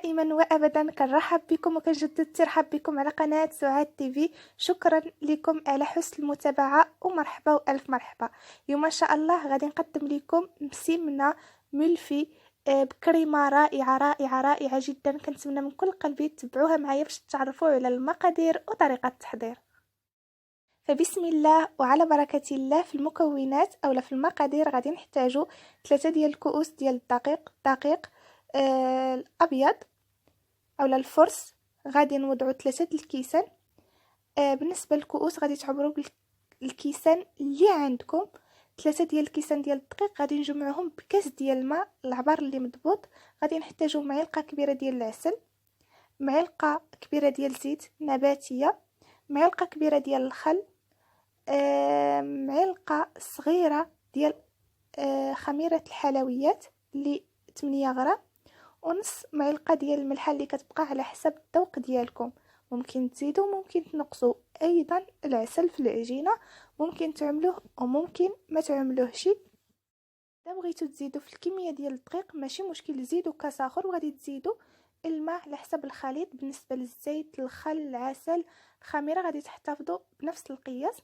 دائما وابدا كنرحب بكم وكنجدد الترحاب بكم على قناه سعاد تيفي. شكرا لكم على حسن المتابعه ومرحبا والف مرحبا. اليوم ان شاء الله غادي نقدم لكم مسمنه ملفي بكريمه رائعه رائعه رائعه جدا. كنتمنى من كل قلبي تتبعوها معايا باش تعرفوا على المقادير وطريقه التحضير. فبسم الله وعلى بركة الله. في المكونات أو في المقادير غادي نحتاجو 3 ديال الكؤوس ديال الدقيق الأبيض أو الفرص. غادي نوضعو 3 الكيسان. بالنسبة للكؤوس غادي تعبروا بالكيسان اللي عندكم. 3 ديال الكيسان ديال الدقيق غادي نجمعوهم بكاس ديال الماء العبار اللي مضبوط. غادي نحتاجو معلقة كبيرة ديال العسل، معلقة كبيرة ديال الزيت نباتية، معلقة كبيرة ديال الخل، معلقة صغيرة ديال خميرة الحلويات اللي 8 غرام، ونص معلقة ديال الملحة اللي كتبقى على حسب الذوق ديالكم. ممكن تزيدوا ممكن تنقصوا. ايضا العسل في العجينة ممكن تعملوه وممكن ما تعملوهش. اذا بغيتوا تزيدوا في الكمية ديال الدقيق ماشي مشكل، زيدوا كاس اخر وغادي تزيدوا الماء على حسب الخليط. بالنسبة للزيت الخل العسل الخميرة غادي تحتفظوا بنفس القياس.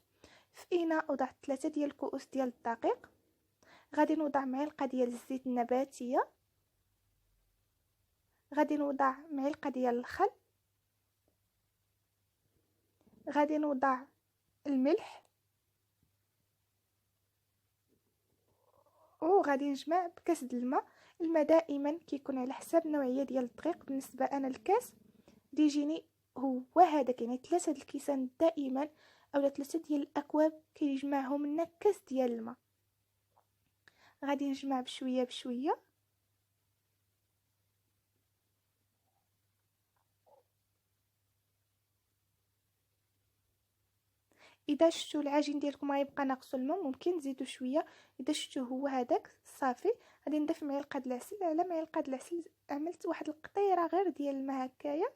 في اناء وضعت 3 ديال الكؤوس ديال الدقيق. غادي نوضع معلقه ديال الزيت النباتيه، غادي نوضع معلقه ديال الخل، غادي نوضع الملح، وغادي نجمع بكاس د الماء دائما كيكون على حساب النوعيه ديال الدقيق. بالنسبه انا الكاس اللي يجيني هو هذا، يعني 3 د الكيسان دائما اولا 3 ديال الاكواب كيجمعهم لنا كاس ديال الماء. غادي نجمع بشويه بشويه. اذا شفتوا العجين ديالكم غيبقى ناقصو الماء ممكن تزيدوا شويه. اذا شفتوا هو هذاك صافي غادي نضيف معلقه د العسل. على معلقه د العسل عملت واحد القطيره غير ديال الماء هكايا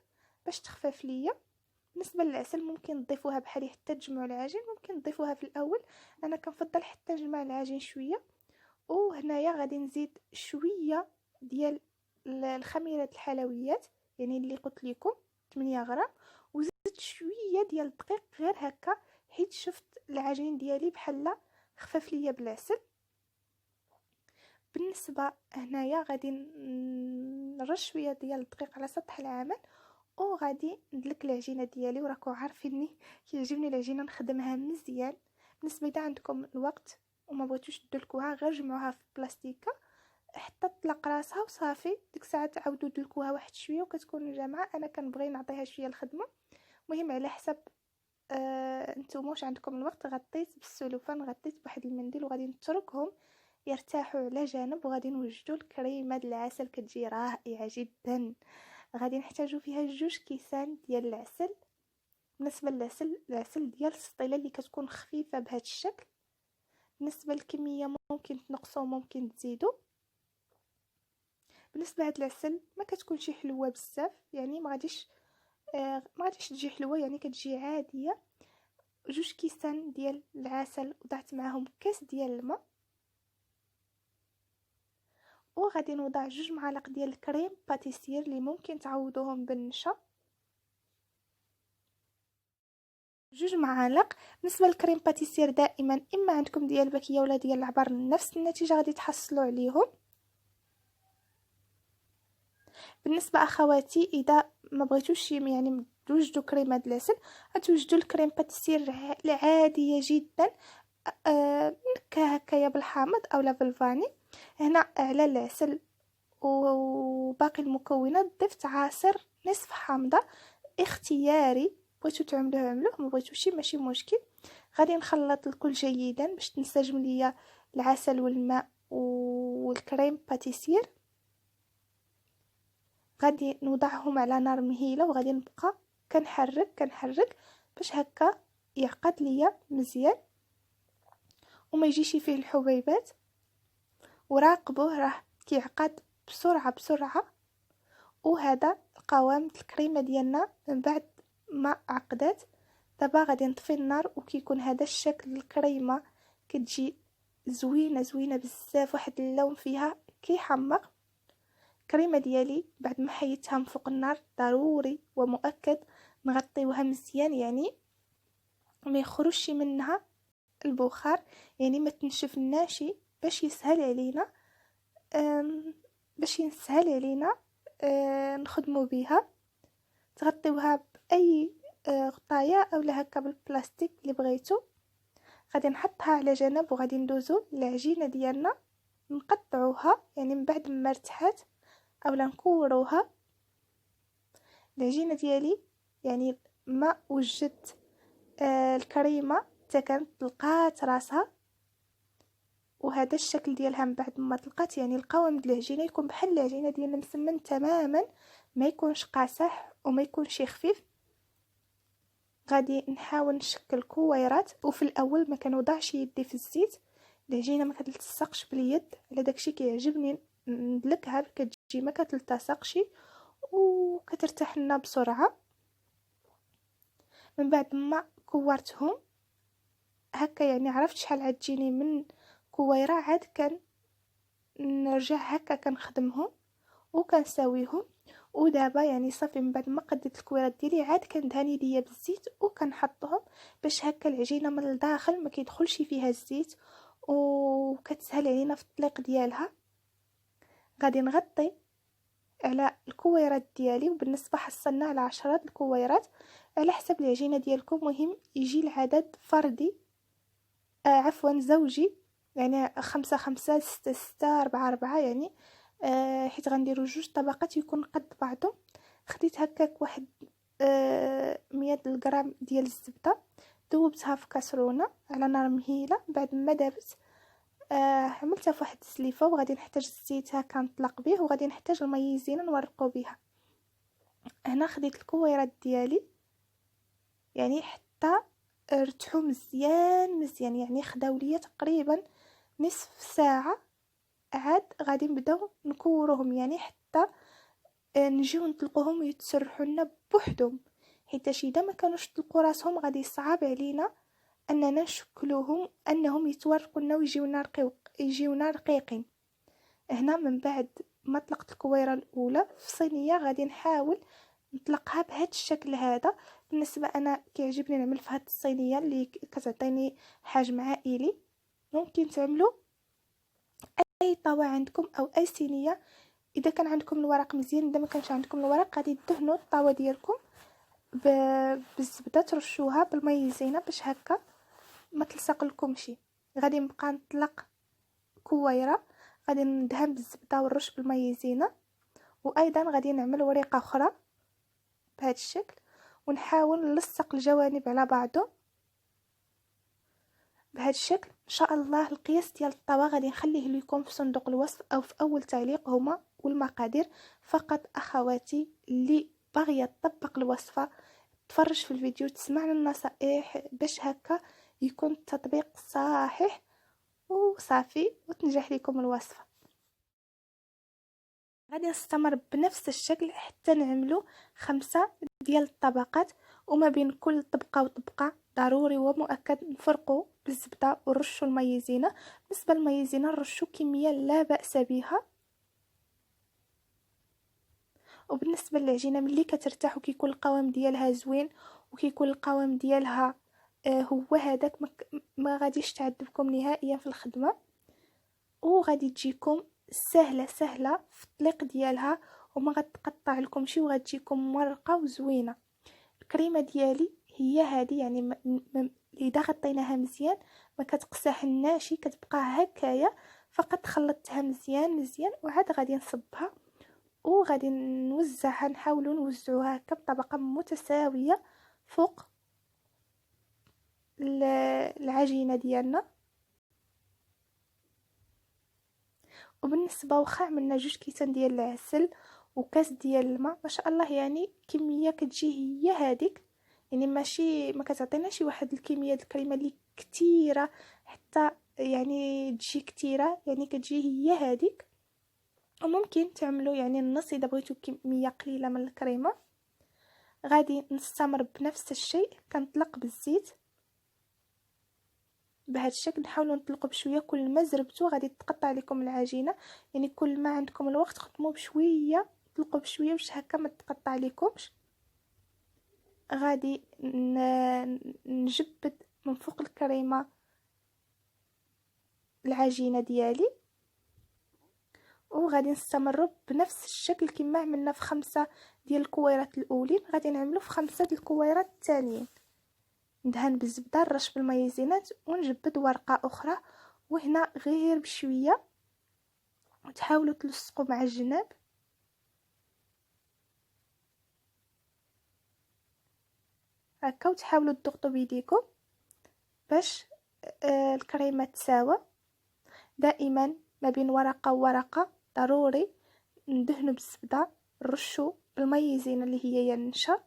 باش تخفف ليا. بالنسبه للعسل ممكن تضيفوها بحالي حتى تجمعوا العجين، ممكن تضيفوها في الاول. انا كنفضل حتى نجمع العجين شويه. وهنايا غادي نزيد شويه ديال الخميره الحلويات يعني اللي قلت لكم 8 غرام، وزدت شويه ديال الدقيق غير هكا حيت شفت العجين ديالي بحال خفف ليا بالعسل. بالنسبه هنايا غادي نرش شويه ديال الدقيق على سطح العمل وغادي ندلك العجينه ديالي. وراكم عارفيني كيعجبني العجينه نخدمها مزيان. بالنسبه اذا عندكم الوقت وما بغيتوش تدلكوها غير جمعوها في بلاستيكه حتى تطلق راسها وصافي. ديك الساعه تعاودوا دلكوها واحد شويه وكتكون جامعه. انا كنبغي نعطيها شويه الخدمه. المهم على حسب نتوما واش عندكم الوقت. غطيت بالسلوفان، غطيت بواحد المنديل وغادي نتركهم يرتاحوا على جانب. وغادي نوجدوا الكريمه د العسل كتجي رائعه جدا. غادي نحتاجوا فيها 2 كيسان ديال العسل. بالنسبه للعسل العسل ديال السطيله اللي كتكون خفيفه بهذا الشكل. بالنسبه للكميه ممكن تنقصوا ممكن تزيدوا. بالنسبه لهاد العسل ما كتكونش حلوه بزاف، يعني ما غاديش تجي حلوه، يعني كتجي عاديه. 2 كيسان ديال العسل وضعت معاهم كاس ديال الماء. وغادي نوضع 2 معالق ديال الكريم باتيسير اللي ممكن تعوضوهم بالنشا. 2 معالق. بالنسبه للكريم باتيسير دائما اما عندكم ديال الباكيه ولا ديال العبار نفس النتيجه غادي تحصلوا عليهم. بالنسبه اخواتي اذا ما بغيتوش يعني توجدوا كريمه د العسل غتوجدوا الكريم باتيسير العاديه جدا نكهه هكايا بالحامض اولا بالفاني. هنا على العسل وباقي المكونات ضفت عصير نصف حامضه اختياري. بغيتو تعملوه عملوه، ما بغيتوش ماشي مشكل. غادي نخلط الكل جيدا باش تنسجم ليا العسل والماء والكريم باتيسير. غادي نوضعهم على نار مهيله وغادي نبقى كنحرك باش هكا يعقد ليا مزيان وما يجيش فيه الحبيبات. وراقبوه راه كيعقد بسرعه. وهذا القوام الكريمه ديالنا من بعد ما عقدات. دابا غادي نطفي النار وكيكون هذا الشكل. الكريمه كتجي زوينه بزاف، واحد اللون فيها كيحمق الكريمه ديالي بعد ما حيدتها من فوق النار ضروري ومؤكد نغطيوها مزيان، يعني ما يخرجش منها البخار، يعني ما تنشفناش باش يسهل علينا نخدمو بها. تغطيوها باي غطايه او هكا بالبلاستيك اللي بغيتو. غادي نحطها على جنب وغادي ندوزو للعجينه ديالنا نقطعوها، يعني من بعد ما ارتحت اولا نكوروها. العجينه ديالي يعني ما وجدت الكريمه حتى كانت طلقات راسها، وهذا الشكل ديالها من بعد ما طلقات، يعني القوام ديال العجينه يكون بحال العجينه ديالنا مسمن تماما، ما يكونش قاصح وما يكونش خفيف. غادي نحاول نشكل كويرات، وفي الاول ما كنوضعش يدي في الزيت، العجينه ما كتلتصقش باليد، على داكشي كيعجبني ندلكها كتجي ما كتلتصقش وكترتاح لنا بسرعه. من بعد ما كورتهم هكا، يعني عرفت شحال عاد تجيني من كويره، عاد كان نرجع هكا كنخدمهم وكنساويهم. ودابا يعني صافي من بعد ما قديت الكويرات ديالي عاد كندهن يديا بالزيت وكنحطهم باش هكا العجينه من الداخل ما كيدخلش فيها الزيت وكتسهل علينا في الطليق ديالها. غادي نغطي على الكويرات ديالي، وبالنسبه حصلنا على 10 الكويرات على حسب العجينه ديالكم. مهم يجي العدد فردي عفوا زوجي، يعني 5 5 6 6 4 4، يعني حيت غنديروا 2 طبقات يكون قد بعضهم. خديت هكاك واحد 100 غرام ديال الزبده، ذوبتها في كاسرونه على نار مهيله. بعد ما دابت عملتها في واحد السليفه، وغادي نحتاج الزيت كنطلق به، وغادي نحتاج المايزينا نورقو بها. هنا خديت الكويرات ديالي يعني حتى ارتحوا مزيان، يعني خداو ليا تقريبا نصف ساعه. عاد غادي نبداو نكوروهم، يعني حتى نجيو نطلقوهم ويتسرحوا لنا بوحدهم، حيت اذا ما كانوش طلقوا راسهم غادي يصعب علينا اننا نشكلوهم انهم يتورقوا لنا ويجيونا رقيقين. هنا من بعد ما طلقت الكويره الاولى في صينيه غادي نحاول نطلقها بهذا الشكل هذا. بالنسبه انا كيعجبني نعمل في هذه الصينيه اللي كتعطيني حجم عائلي. ممكن تعملوا اي طاوه عندكم او اي صينيه، اذا كان عندكم الورق مزيان، اذا ما كانش عندكم الورق غادي تدهنوا الطاوه ديالكم بالزبده، ترشوها بالمايزينا باش هكا ما تلصق لكمش. غادي نبقى نطلق كويره، غادي ندهن بالزبده ونرش بالمايزينا، وايضا غادي نعمل ورقه اخرى بهذا الشكل ونحاول نلصق الجوانب على بعضه بهذا الشكل. ان شاء الله القياس ديال الطاوه غادي نخليه لكم في صندوق الوصف او في اول تعليق، هما والمقادير فقط. اخواتي اللي باغيه تطبق الوصفه تفرج في الفيديو، تسمعنا النصائح باش هكا يكون التطبيق صحيح وصافي وتنجح لكم الوصفه. غادي نستمر بنفس الشكل حتى نعملو 5 ديال الطبقات، وما بين كل طبقه وطبقه ضروري ومؤكد نفرقوا بالزبده ونرشوا المايزينا. بالنسبه للمايزينا نرشوا كميه لا باس بها. وبالنسبه للعجينه ملي كترتاح وكيكون القوام ديالها زوين وكيكون القوام ديالها هو هذاك، ما غاديش تعذبكم نهائيا في الخدمه، وغادي تجيكم سهله في الطليق ديالها وما غتقطع لكم شي، وغتجيكم مرقه وزوينه. الكريمه ديالي هي هذه، يعني اذا غطيناها مزيان ما كتقسحناش، كتبقى هكايا. فقط خلطتها مزيان وعاد غادي نصبها وغادي نوزعها، نحاولوا نوزعوها هكا بطبقه متساويه فوق العجينه ديالنا. وبالنسبه واخا عملنا 2 كيسان ديال العسل وكاس ديال الماء، ما شاء الله يعني كميه كتجي هي هذيك، يعني ماشي ما كتعطيناش واحد الكميه د الكريمه اللي كثيره حتى يعني تجي كثيره، يعني كتجي هي هذيك. وممكن تعملوا يعني النص اذا بغيتوا كميه قليله من الكريمه. غادي نستمر بنفس الشيء، كنطلق بالزيت بهذا الشكل. نحاولوا نطلقوا بشويه، كل ما زربتوا غادي تقطع لكم العجينه، يعني كل ما عندكم الوقت خدموا بشويه، طلقوا بشويه باش هكا ما تقطع لكمش. غادي نجبد من فوق الكريمه العجينه ديالي، وغادي نستمروا بنفس الشكل كما عملنا في 5 ديال الكويرات الاولين، غادي نعملوا في 5 ديال الكويرات التاليين. ندهن بالزبده، نرش بالمايزينات، ونجبد ورقه اخرى، وهنا غير بشويه، وتحاولوا تلصقوا مع الجناب هكا، وتحاولوا تضغطوا بيديكم باش الكريمه تساوى. دائما ما بين ورقه وورقه ضروري ندهنوا بالزبده، نرشوا بالمايزينه اللي هي ينشا.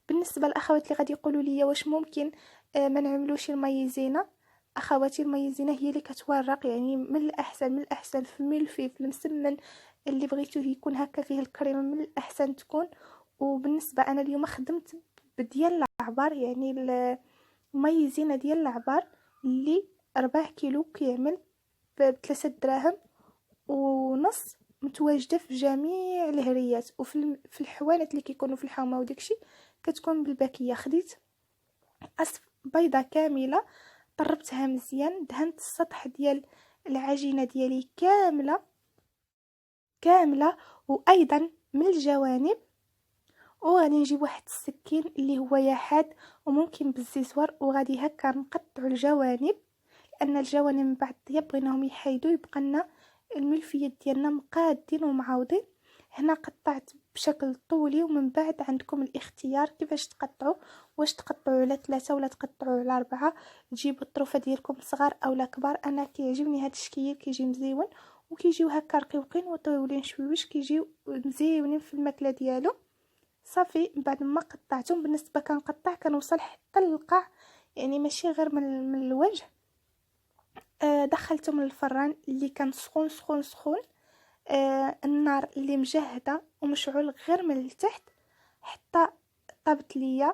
بالنسبه للاخوات اللي غادي يقولوا لي واش ممكن ما نعملوش المايزينه، اخواتي المايزينه هي اللي كتورق، يعني من الاحسن في الملفي في المسمن اللي بغيتوه يكون هكا فيه الكريمه من الاحسن تكون. وبالنسبه انا اليوم خدمت بديال العبار، يعني المايزينه ديال العبار اللي 4 كيلو كيعمل ب3 دراهم ونص، متواجده في جميع الهريات وفي الحوانت اللي كيكونوا في الحومه وداكشي كتكون بالباكيه. خديت بيضه كامله، طربتها مزيان، دهنت السطح ديال العجينه ديالي كامله وايضا من الجوانب. وغادي نجيب واحد السكين اللي هو يا حاد وممكن بالزيزور، وغادي هكا نقطعوا الجوانب، لان الجوانب من بعد الطياب بغيناهم يحيدوا، يبقى لنا الملفيات ديالنا مقادين ومعوضين. هنا قطعت بشكل طولي، ومن بعد عندكم الاختيار كيفاش تقطعوا، واش تقطعوا على 3 ولا تقطعوا على 4. تجيبوا الطروفه ديالكم صغار اولا كبار. انا كيعجبني هذا الشكل، كيجي مزيون وكيجيو هكا رقيقين وطويلين شويش، كيجيو مزيونين في الماكله ديالو. صافي بعد ما قطعتهم، بالنسبه كنقطع كنوصل حتى للقاع، يعني ماشي غير من الوجه. دخلتهم للفران اللي كان سخون سخون سخون، النار اللي مجهده ومشعول غير من التحت حتى طابت ليا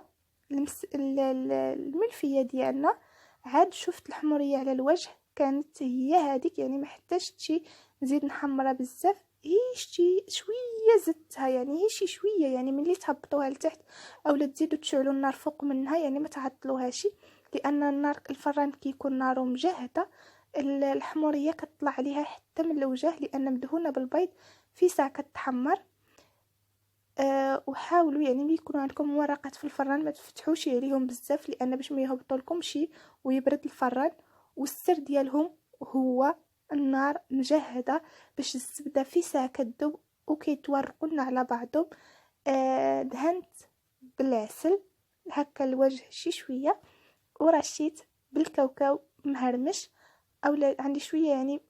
الملفيه ديالنا. عاد شفت الحموريه على الوجه كانت هي هذيك، يعني ما احتاجتش نزيد نحمرها بزاف، هي شتي شويه زدتها، يعني هي شي شويه، يعني ملي تهبطوها لتحت اولا تزيدوا تشعلوا النار فوق منها، يعني ما تعطلوهاش، لان النار الفران كيكون نارو مجهده الحموريه كتطلع عليها حتى من الوجه، لان مدهونه بالبيض في ساعه كتحمر. وحاولوا يعني ملي يكونوا عندكم ورقات في الفران ما تفتحوش عليهم بزاف، لان باش ما يهبطوا لكمش ويبرد الفران. والسر ديالهم هو النار مجهده باش الزبده في ساعه كتذوب وكيتورقوا على بعضهم. دهنت بالعسل هكا الوجه شي شويه، ورشيت بالكاوكاو مهرمش، اولا عندي شويه يعني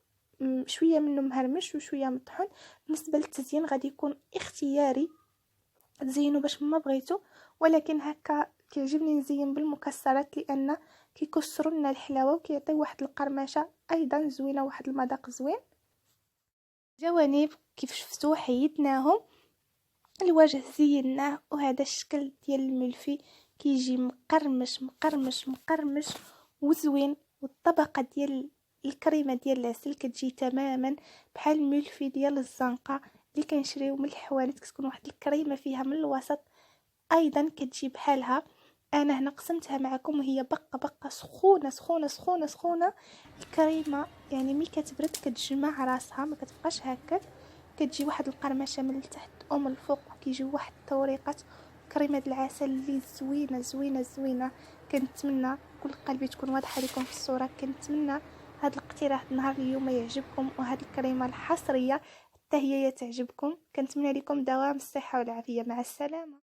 شويه منه مهرمش وشويه مطحون. بالنسبه للتزيين غادي يكون اختياري، تزينوا باش ما بغيتو، ولكن هكا كيعجبني نزين بالمكسرات لان كيكسروا لنا الحلاوه وكيعطيو واحد القرمشه ايضا زوينه، واحد المذاق زوين. جوانب كيف شفتوا حيدناهم، الوجه زيناه، وهذا الشكل ديال الملفي كيجي مقرمش مقرمش مقرمش وزوين. والطبقه ديال الكريمه ديال العسل كتجي تماما بحال الملفي ديال الزنقه اللي كنشريو من الحوانت، كتكون واحد الكريمه فيها من الوسط ايضا كتجي بحالها. انا هنا قسمتها معكم وهي بقه سخونه سخونه سخونه سخونه. الكريمه يعني ملي كتبرد كتجمع راسها، ما كتبقاش هكا، كتجي واحد القرمشه من التحت ومن الفوق، وكيجي واحد التوريقات كريمه العسل اللي زوينه زوينه زوينه. كنتمنى كل قلبي تكون واضحه لكم في الصوره، كنتمنى هذا الاقتراح نهار اليوم يعجبكم، وهذه الكريمه الحصريه حتى هي تعجبكم. كنتمنى لكم دوام الصحه والعافيه. مع السلامه.